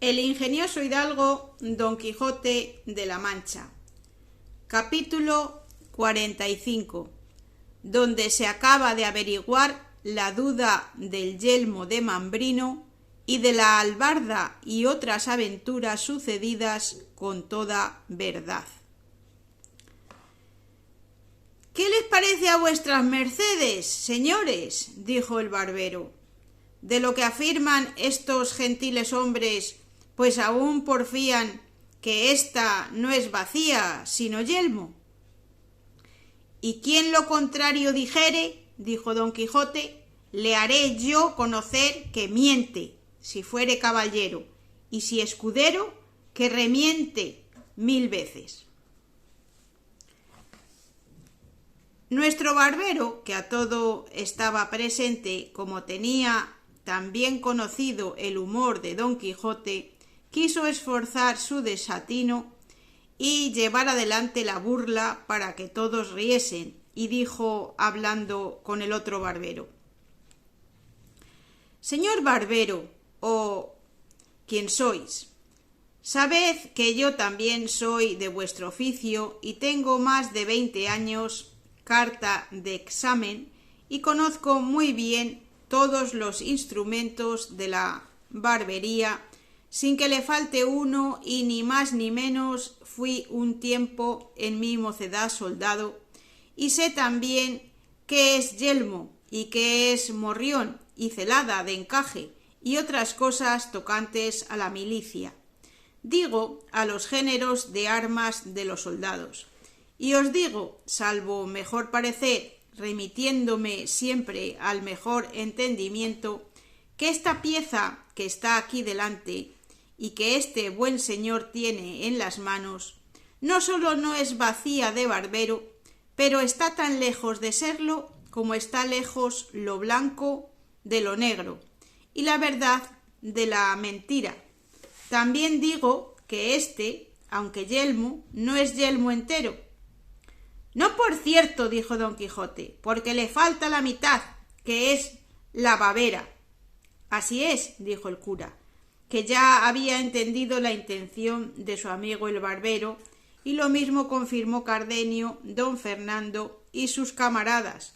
El ingenioso hidalgo Don Quijote de la Mancha. Capítulo 45, donde se acaba de averiguar la duda del yelmo de Mambrino y de la albarda y otras aventuras sucedidas con toda verdad. ¿Qué les parece a vuestras mercedes, señores?, dijo el barbero, de lo que afirman estos gentiles hombres, pues aún porfían que ésta no es bacía, sino yelmo. Y quien lo contrario dijere, dijo Don Quijote, le haré yo conocer que miente, si fuere caballero, y si escudero, que remiente 1000 veces. Nuestro barbero, que a todo estaba presente, como tenía tan bien conocido el humor de Don Quijote, quiso esforzar su desatino y llevar adelante la burla para que todos riesen, y dijo, hablando con el otro barbero: Señor barbero, o quien sois, sabed que yo también soy de vuestro oficio y tengo más de 20 años carta de examen y conozco muy bien todos los instrumentos de la barbería sin que le falte uno, y ni más ni menos fui un tiempo en mi mocedad soldado, y sé también qué es yelmo y qué es morrión y celada de encaje y otras cosas tocantes a la milicia, digo a los géneros de armas de los soldados. Y os digo, salvo mejor parecer, remitiéndome siempre al mejor entendimiento, que esta pieza que está aquí delante y que este buen señor tiene en las manos, no sólo no es vacía de barbero, pero está tan lejos de serlo como está lejos lo blanco de lo negro y la verdad de la mentira. También digo que este, aunque yelmo, no es yelmo entero. No, por cierto, dijo Don Quijote, porque le falta la mitad, que es la babera. Así es, dijo el cura, que ya había entendido la intención de su amigo el barbero, y lo mismo confirmó Cardenio, don Fernando y sus camaradas,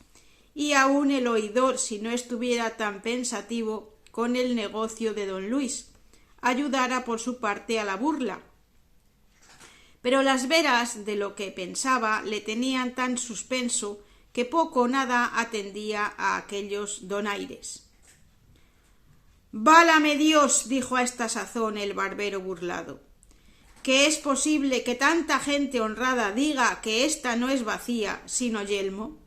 y aun el oidor, si no estuviera tan pensativo con el negocio de don Luis, ayudara por su parte a la burla. Pero las veras de lo que pensaba le tenían tan suspenso que poco o nada atendía a aquellos donaires. «Válame Dios», dijo a esta sazón el barbero burlado, «que es posible que tanta gente honrada diga que ésta no es vacía, sino yelmo.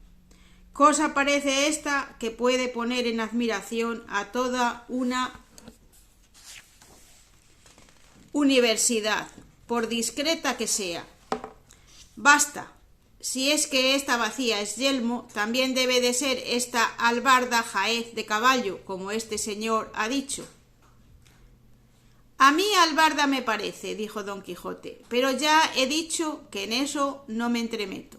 Cosa parece esta que puede poner en admiración a toda una universidad, por discreta que sea. Basta, si es que esta vacía es yelmo, también debe de ser esta albarda jaez de caballo, como este señor ha dicho». «A mí albarda me parece», dijo Don Quijote, «pero ya he dicho que en eso no me entremeto».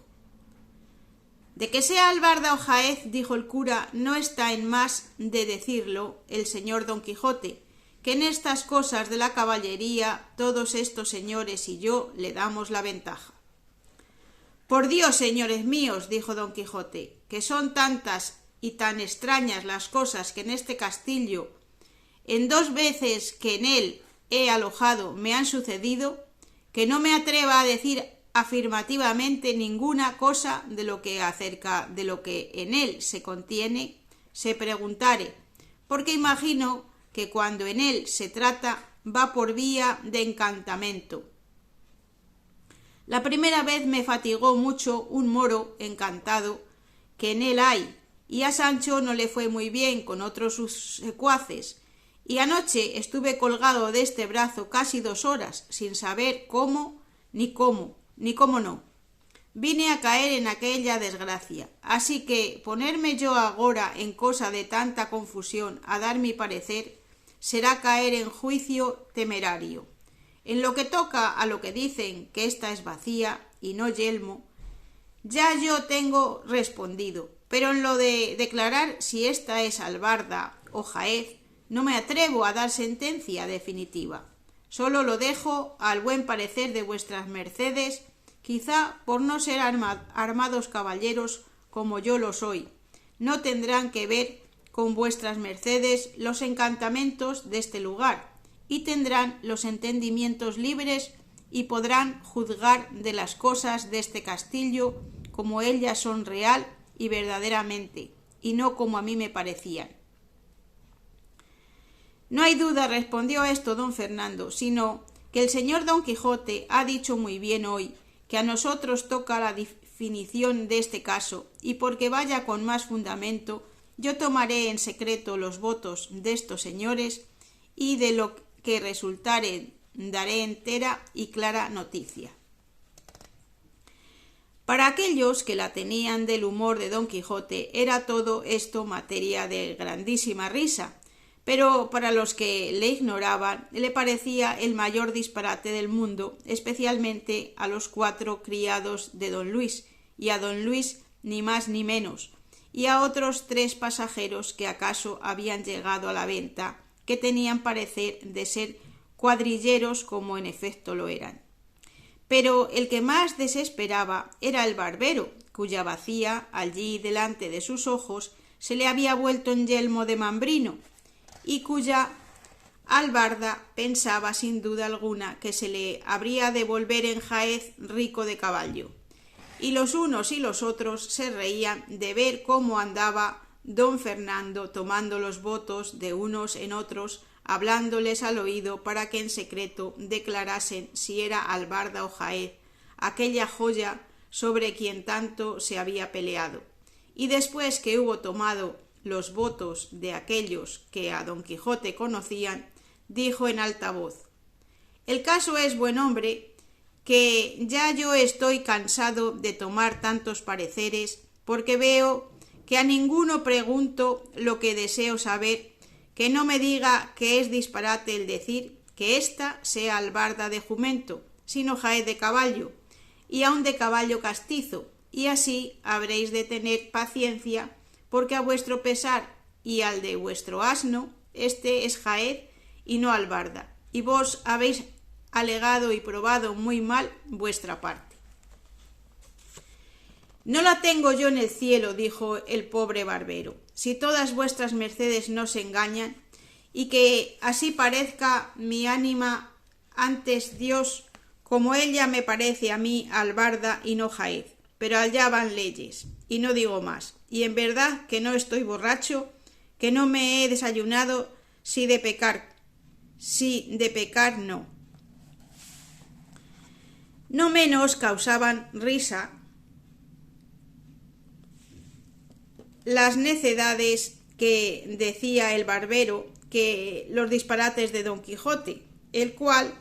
«De que sea albarda o jaez», dijo el cura, «no está en más de decirlo el señor Don Quijote, que en estas cosas de la caballería todos estos señores y yo le damos la ventaja». «Por Dios, señores míos», dijo Don Quijote, «que son tantas y tan extrañas las cosas que en este castillo, en 2 veces que en él he alojado, me han sucedido, que no me atreva a decir afirmativamente ninguna cosa de lo que acerca de lo que en él se contiene se preguntare, porque imagino que cuando en él se trata va por vía de encantamento. La primera vez me fatigó mucho un moro encantado que en él hay, y a Sancho no le fue muy bien con otros sus secuaces, y anoche estuve colgado de este brazo casi 2 horas, sin saber cómo no. Vine a caer en aquella desgracia, así que ponerme yo agora en cosa de tanta confusión a dar mi parecer será caer en juicio temerario. En lo que toca a lo que dicen que ésta es vacía y no yelmo, ya yo tengo respondido, pero en lo de declarar si ésta es albarda o jaez, no me atrevo a dar sentencia definitiva. Solo lo dejo al buen parecer de vuestras mercedes, quizá por no ser armados caballeros como yo lo soy. No tendrán que ver con vuestras mercedes los encantamentos de este lugar, y tendrán los entendimientos libres y podrán juzgar de las cosas de este castillo como ellas son real y verdaderamente, y no como a mí me parecían. No hay duda, respondió a esto don Fernando, sino que el señor Don Quijote ha dicho muy bien hoy que a nosotros toca la definición de este caso, y porque vaya con más fundamento, yo tomaré en secreto los votos de estos señores, y de lo que resultare daré entera y clara noticia. Para aquellos que la tenían del humor de Don Quijote era todo esto materia de grandísima risa, pero para los que le ignoraban le parecía el mayor disparate del mundo, especialmente a los 4 criados de don Luis, y a don Luis ni más ni menos, y a otros 3 pasajeros que acaso habían llegado a la venta, que tenían parecer de ser cuadrilleros como en efecto lo eran. Pero el que más desesperaba era el barbero, cuya bacía allí delante de sus ojos se le había vuelto en yelmo de mambrino, y cuya albarda pensaba sin duda alguna que se le habría de volver en jaez rico de caballo. Y los unos y los otros se reían de ver cómo andaba don Fernando tomando los votos de unos en otros, hablándoles al oído para que en secreto declarasen si era albarda o jaez, aquella joya sobre quien tanto se había peleado. Y después que hubo tomado los votos de aquellos que a don Quijote conocían, dijo en alta voz: el caso es, buen hombre, que ya yo estoy cansado de tomar tantos pareceres, porque veo que a ninguno pregunto lo que deseo saber, que no me diga que es disparate el decir que ésta sea albarda de jumento, sino jaez de caballo, y aun de caballo castizo, y así habréis de tener paciencia, porque a vuestro pesar y al de vuestro asno, este es jaez y no albarda, y vos habéis alegado y probado muy mal vuestra parte. No la tengo yo en el cielo, dijo el pobre barbero, si todas vuestras mercedes no se engañan, y que así parezca mi ánima antes Dios, como ella me parece a mí albarda y no jaez, pero allá van leyes, y no digo más, y en verdad que no estoy borracho, que no me he desayunado, si de pecar no. No menos causaban risa las necedades que decía el barbero que los disparates de Don Quijote, el cual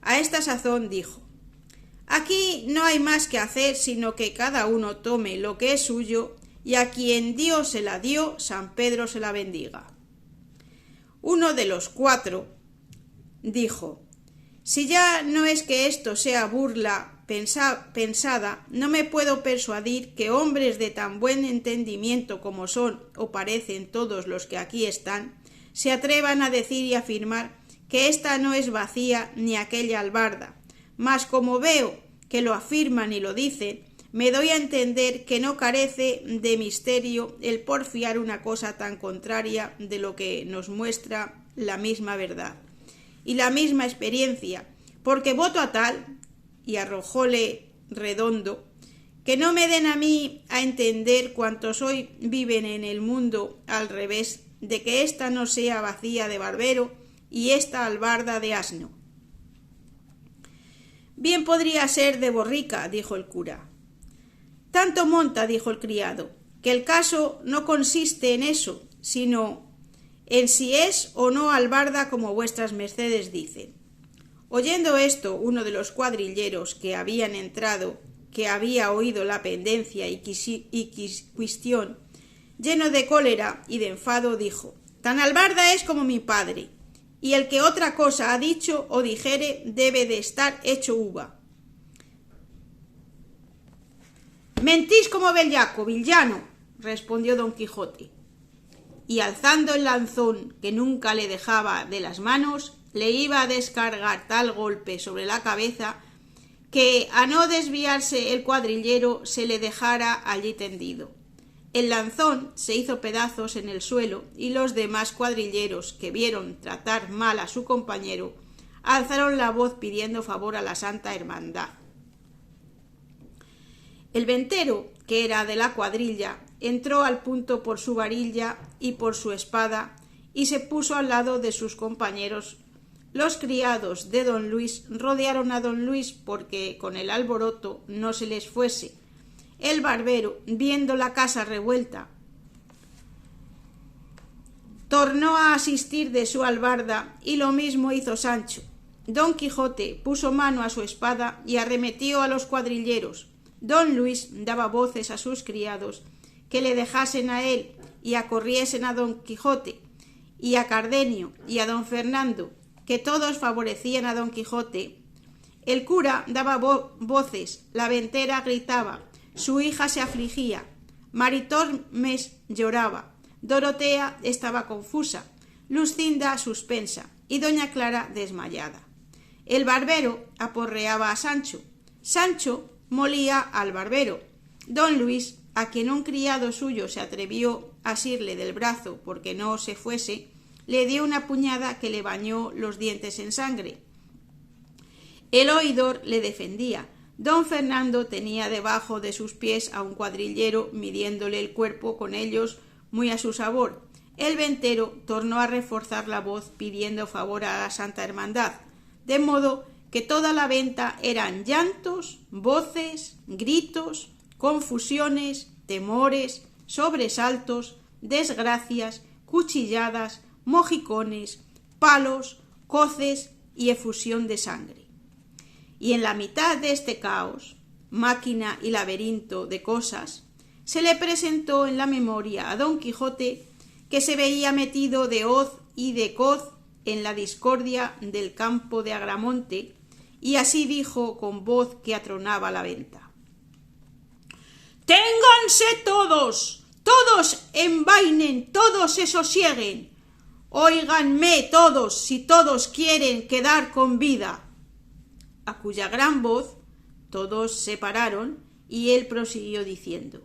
a esta sazón dijo: aquí no hay más que hacer sino que cada uno tome lo que es suyo, y a quien Dios se la dio, San Pedro se la bendiga. Uno de los 4 dijo: si ya no es que esto sea burla pensada, no me puedo persuadir que hombres de tan buen entendimiento como son o parecen todos los que aquí están, se atrevan a decir y afirmar que ésta no es bacía ni aquella albarda, mas como veo que lo afirman y lo dicen, me doy a entender que no carece de misterio el porfiar una cosa tan contraria de lo que nos muestra la misma verdad y la misma experiencia, porque voto a tal, y arrojóle redondo, que no me den a mí a entender cuantos hoy viven en el mundo al revés, de que ésta no sea bacía de barbero y esta albarda de asno. Bien podría ser de borrica, dijo el cura. Tanto monta, dijo el criado, que el caso no consiste en eso, sino en si es o no albarda como vuestras mercedes dicen. Oyendo esto, uno de los cuadrilleros que habían entrado, que había oído la pendencia y cuestión, lleno de cólera y de enfado, dijo: tan albarda es como mi padre, y el que otra cosa ha dicho o dijere debe de estar hecho uva. Mentís como bellaco, villano, respondió don Quijote, y alzando el lanzón que nunca le dejaba de las manos, le iba a descargar tal golpe sobre la cabeza que, a no desviarse el cuadrillero, se le dejara allí tendido. El lanzón se hizo pedazos en el suelo y los demás cuadrilleros, que vieron tratar mal a su compañero, alzaron la voz pidiendo favor a la Santa Hermandad. El ventero, que era de la cuadrilla, entró al punto por su varilla y por su espada y se puso al lado de sus compañeros. Los criados de don Luis rodearon a don Luis porque con el alboroto no se les fuese. El barbero, viendo la casa revuelta, tornó a asistir de su albarda y lo mismo hizo Sancho. Don Quijote puso mano a su espada y arremetió a los cuadrilleros. Don Luis daba voces a sus criados que le dejasen a él y acorriesen a don Quijote, y a Cardenio y a don Fernando, que todos favorecían a don Quijote. El cura daba voces, la ventera gritaba, su hija se afligía, Maritormes lloraba, Dorotea estaba confusa, Lucinda suspensa y doña Clara desmayada. El barbero aporreaba a Sancho, Sancho molía al barbero. Don Luis, a quien un criado suyo se atrevió a asirle del brazo porque no se fuese, le dio una puñada que le bañó los dientes en sangre. El oidor le defendía. Don Fernando tenía debajo de sus pies a un cuadrillero midiéndole el cuerpo con ellos muy a su sabor. El ventero tornó a reforzar la voz pidiendo favor a la Santa Hermandad, de modo que toda la venta eran llantos, voces, gritos, confusiones, temores, sobresaltos, desgracias, cuchilladas, mojicones, palos, coces y efusión de sangre. Y en la mitad de este caos, máquina y laberinto de cosas, se le presentó en la memoria a don Quijote que se veía metido de hoz y de coz en la discordia del campo de Agramonte, y así dijo con voz que atronaba la venta: «¡Ténganse todos! ¡Todos envainen! ¡Todos se sosieguen! ¡Óiganme todos, si todos quieren quedar con vida!». A cuya gran voz todos se pararon y él prosiguió diciendo: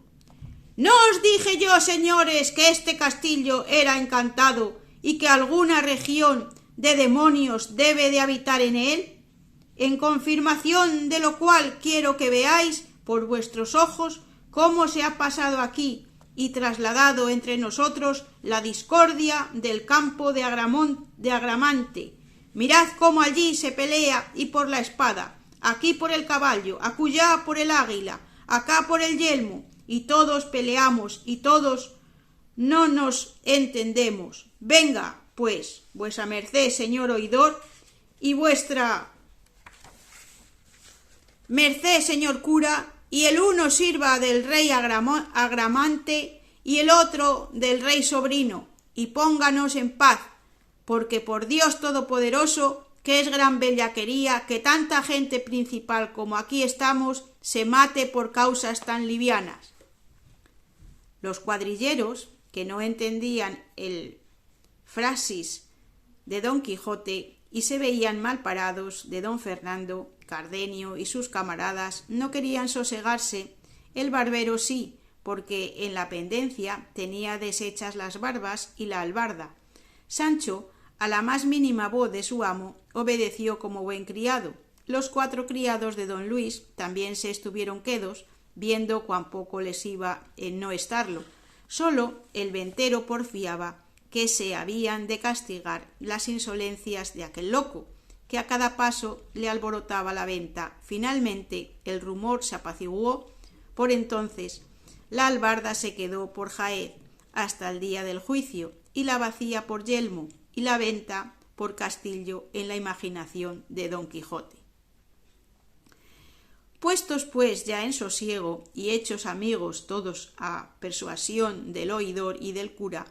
«¿No os dije yo, señores, que este castillo era encantado y que alguna región de demonios debe de habitar en él? En confirmación de lo cual quiero que veáis por vuestros ojos cómo se ha pasado aquí y trasladado entre nosotros la discordia del campo de Agramante. Mirad cómo allí se pelea y por la espada, aquí por el caballo, acullá por el águila, acá por el yelmo, y todos peleamos y todos no nos entendemos. Venga, pues, vuesa merced, señor oidor, y vuestra merced, señor cura, y el uno sirva del rey Agramante y el otro del rey sobrino, y pónganos en paz, porque por Dios todopoderoso, que es gran bellaquería que tanta gente principal como aquí estamos se mate por causas tan livianas». Los cuadrilleros, que no entendían el frasis de don Quijote y se veían mal parados de don Fernando, Cardenio y sus camaradas, no querían sosegarse. El barbero sí, porque en la pendencia tenía deshechas las barbas y la albarda. Sancho, a la más mínima voz de su amo, obedeció como buen criado. Los 4 criados de don Luis también se estuvieron quedos, viendo cuán poco les iba en no estarlo. Sólo el ventero porfiaba que se habían de castigar las insolencias de aquel loco, que a cada paso le alborotaba la venta. Finalmente el rumor se apaciguó. Por entonces la albarda se quedó por Jaez hasta el día del juicio, y la bacía por yelmo, y la venta por castillo en la imaginación de don Quijote. Puestos pues ya en sosiego y hechos amigos todos a persuasión del oidor y del cura,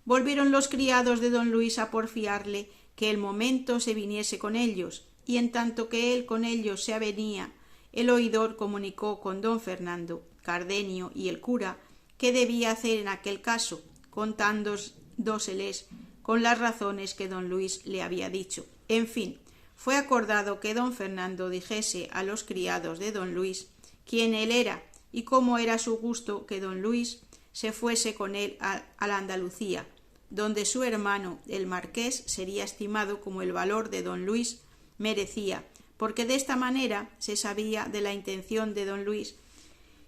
volvieron los criados de don Luis a porfiarle que el momento se viniese con ellos, y en tanto que él con ellos se avenía, el oidor comunicó con don Fernando, Cardenio y el cura qué debía hacer en aquel caso, contándoseles con las razones que don Luis le había dicho. En fin, fue acordado que don Fernando dijese a los criados de don Luis quién él era y cómo era su gusto que don Luis se fuese con él a la Andalucía, donde su hermano, el marqués, sería estimado como el valor de don Luis merecía, porque de esta manera se sabía de la intención de don Luis,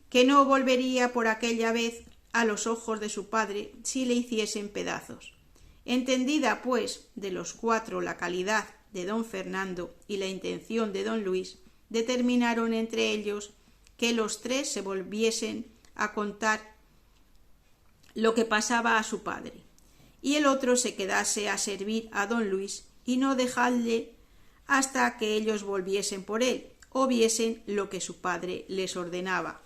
que no volvería por aquella vez a los ojos de su padre si le hiciesen pedazos. Entendida, pues, de los cuatro la calidad de don Fernando y la intención de don Luis, determinaron entre ellos que los tres se volviesen a contar lo que pasaba a su padre, y el otro se quedase a servir a don Luis y no dejarle hasta que ellos volviesen por él o viesen lo que su padre les ordenaba.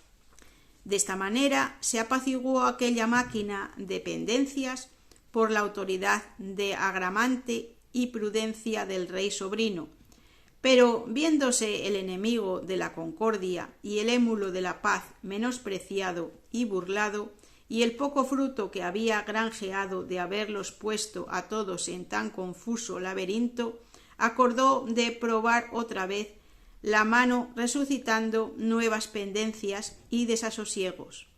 De esta manera se apaciguó aquella máquina de pendencias por la autoridad de agramante y prudencia del rey sobrino, pero viéndose el enemigo de la concordia y el émulo de la paz menospreciado y burlado, y el poco fruto que había granjeado de haberlos puesto a todos en tan confuso laberinto, acordó de probar otra vez la mano, resucitando nuevas pendencias y desasosiegos.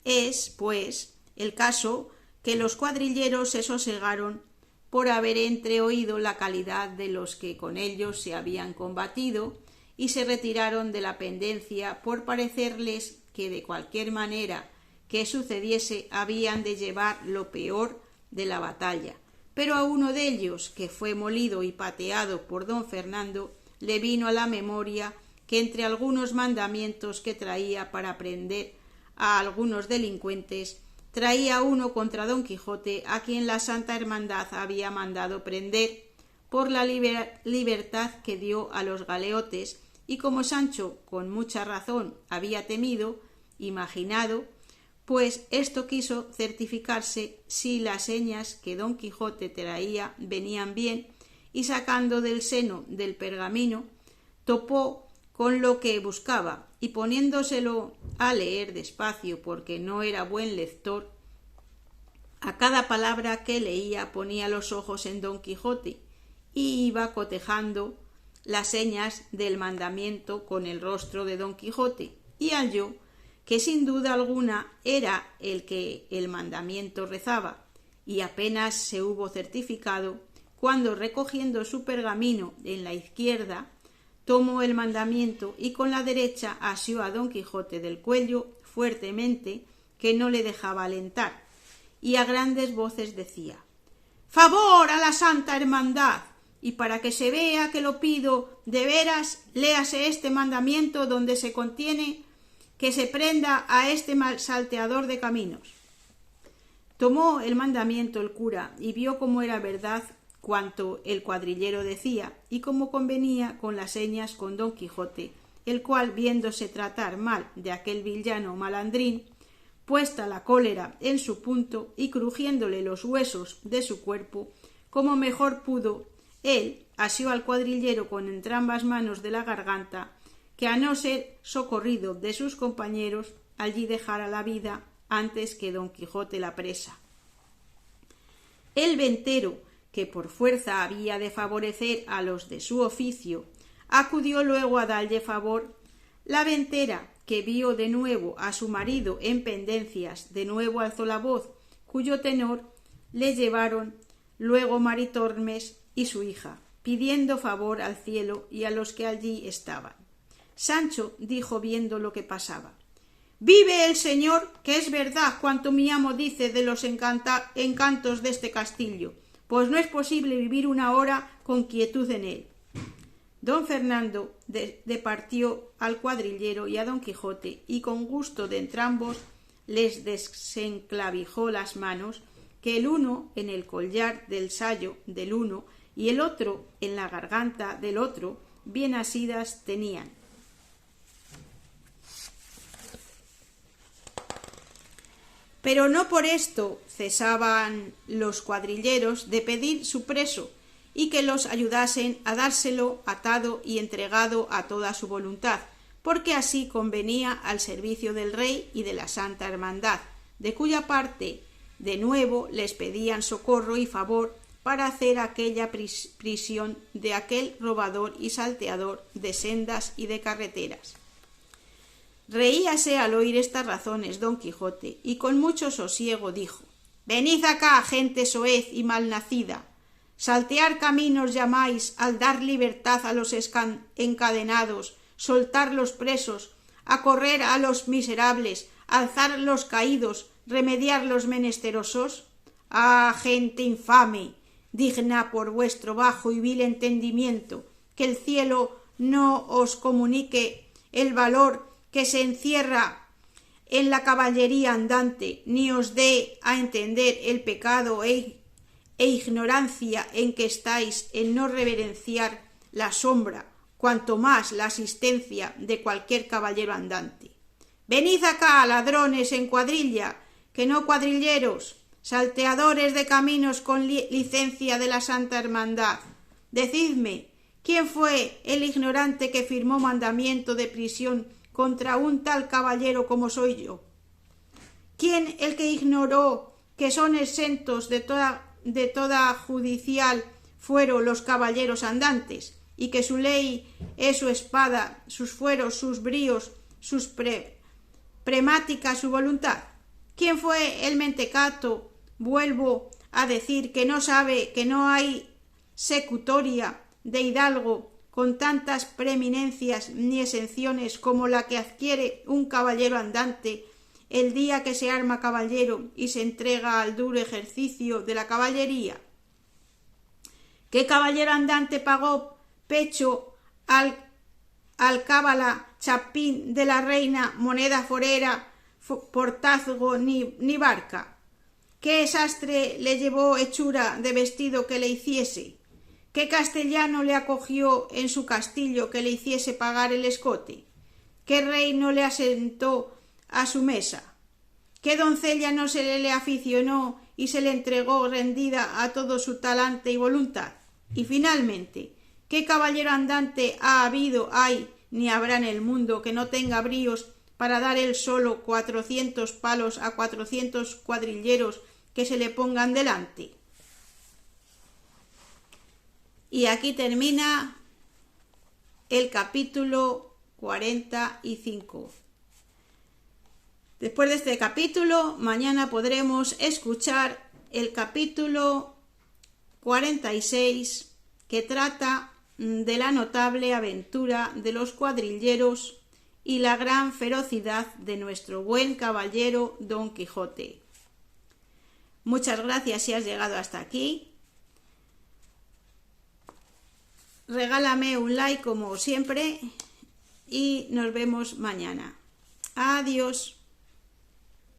Es, pues, el caso que los cuadrilleros se sosegaron por haber entreoído la calidad de los que con ellos se habían combatido, y se retiraron de la pendencia por parecerles que de cualquier manera que sucediese habían de llevar lo peor de la batalla. Pero a uno de ellos, que fue molido y pateado por don Fernando, le vino a la memoria que entre algunos mandamientos que traía para prender a algunos delincuentes, traía uno contra don Quijote, a quien la Santa Hermandad había mandado prender por la libertad que dio a los galeotes, y como Sancho con mucha razón había temido, imaginado, pues esto quiso certificarse si las señas que don Quijote traía venían bien, y sacando del seno del pergamino, topó con lo que buscaba, y poniéndoselo a leer despacio porque no era buen lector, a cada palabra que leía ponía los ojos en don Quijote, y iba cotejando las señas del mandamiento con el rostro de don Quijote, y halló que sin duda alguna era el que el mandamiento rezaba, y apenas se hubo certificado cuando, recogiendo su pergamino en la izquierda, tomó el mandamiento y con la derecha asió a don Quijote del cuello fuertemente, que no le dejaba alentar, y a grandes voces decía: «¡Favor a la Santa Hermandad! Y para que se vea que lo pido de veras, léase este mandamiento donde se contiene que se prenda a este mal salteador de caminos». Tomó el mandamiento el cura y vio cómo era verdad cuanto el cuadrillero decía, y cómo convenía con las señas con don Quijote, el cual, viéndose tratar mal de aquel villano malandrín, puesta la cólera en su punto y crujiéndole los huesos de su cuerpo, como mejor pudo, él asió al cuadrillero con entrambas manos de la garganta, que a no ser socorrido de sus compañeros, allí dejara la vida antes que don Quijote la presa. El ventero, que por fuerza había de favorecer a los de su oficio, acudió luego a dalle favor. La ventera, que vio de nuevo a su marido en pendencias, de nuevo alzó la voz, cuyo tenor le llevaron luego Maritornes y su hija, pidiendo favor al cielo y a los que allí estaban. Sancho dijo viendo lo que pasaba: «Vive el Señor, que es verdad cuanto mi amo dice de los encantos de este castillo, pues no es posible vivir una hora con quietud en él». Don Fernando departió al cuadrillero y a don Quijote, y con gusto de entrambos les desenclavijó las manos, que el uno en el collar del sayo del uno y el otro en la garganta del otro bien asidas tenían. Pero no por esto cesaban los cuadrilleros de pedir su preso, y que los ayudasen a dárselo atado y entregado a toda su voluntad, porque así convenía al servicio del rey y de la Santa Hermandad, de cuya parte De nuevo les pedían socorro y favor para hacer aquella prisión de aquel robador y salteador de sendas y de carreteras. Reíase al oír estas razones don Quijote, y con mucho sosiego dijo: «Venid acá, gente soez y malnacida. Saltear caminos llamáis al dar libertad a los encadenados, soltar los presos, acorrer a los miserables, alzar los caídos, remediar los menesterosos. ¡Ah, gente infame! Digna por vuestro bajo y vil entendimiento, que el cielo no os comunique el valor que se encierra en la caballería andante, ni os dé a entender el pecado e ignorancia en que estáis en no reverenciar la sombra, cuanto más la asistencia de cualquier caballero andante. Venid acá, ladrones en cuadrilla, que no cuadrilleros, salteadores de caminos con licencia de la Santa Hermandad. Decidme, ¿quién fue el ignorante que firmó mandamiento de prisión contra un tal caballero como soy yo? ¿Quién el que ignoró que son exentos de toda judicial fuero los caballeros andantes, y que su ley es su espada, sus fueros, sus bríos, sus premática su voluntad? ¿Quién fue el mentecato, vuelvo a decir, que no sabe que no hay secutoria de hidalgo con tantas preeminencias ni exenciones como la que adquiere un caballero andante el día que se arma caballero y se entrega al duro ejercicio de la caballería? ¿Qué caballero andante pagó pecho al cábala chapín de la reina, moneda forera, portazgo ni barca? ¿Qué sastre le llevó hechura de vestido que le hiciese? ¿Qué castellano le acogió en su castillo que le hiciese pagar el escote? ¿Qué rey no le asentó a su mesa? ¿Qué doncella no se le aficionó y se le entregó rendida a todo su talante y voluntad? Y finalmente, ¿qué caballero andante ha habido, hay, ni habrá en el mundo que no tenga bríos para dar él solo 400 palos a 400 cuadrilleros que se le pongan delante? Y aquí termina el capítulo 45. Después de este capítulo, mañana podremos escuchar el capítulo 46, que trata de la notable aventura de los cuadrilleros y la gran ferocidad de nuestro buen caballero Don Quijote. Muchas gracias si has llegado hasta aquí. Regálame un like como siempre y nos vemos mañana. Adiós.